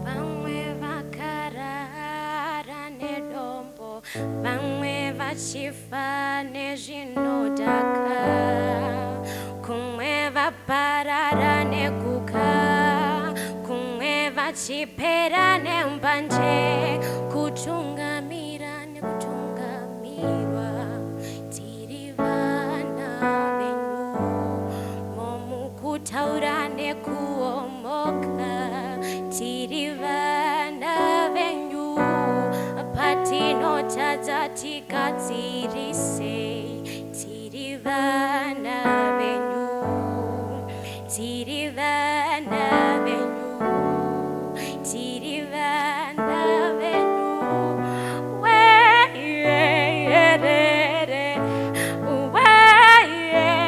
Vamwe vakarara nedombo, vamwe vachifa nezvinodhaka, kumwe vaparara neguka, kumwe vachipera nembanje, kutungamira nekutungamirwa. Tiri vana venyu, momukutaura nekuomoka. Tiri vana venyu, patinotadza tigadzirise. Tiri vana venyu, tiri vana venyu, tiri vana venyu. Weyerere, weyerere,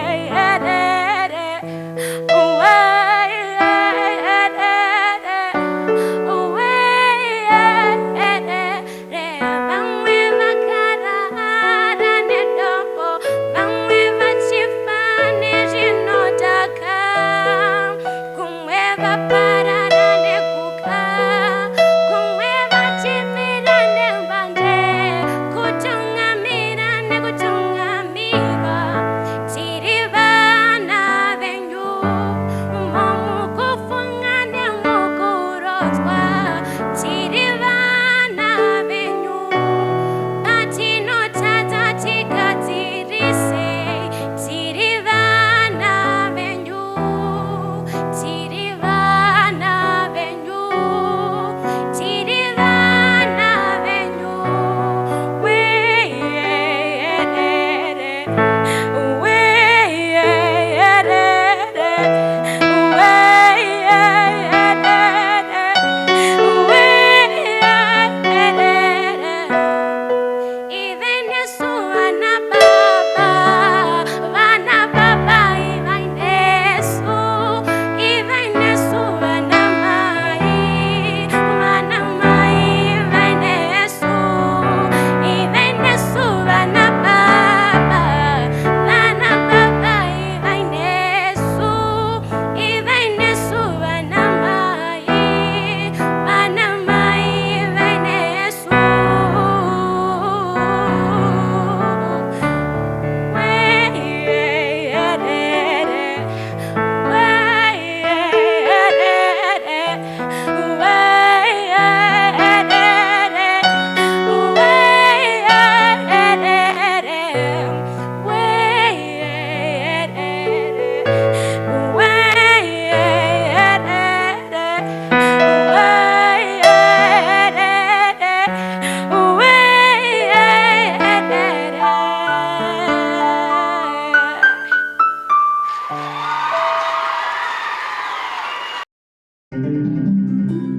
Thank you.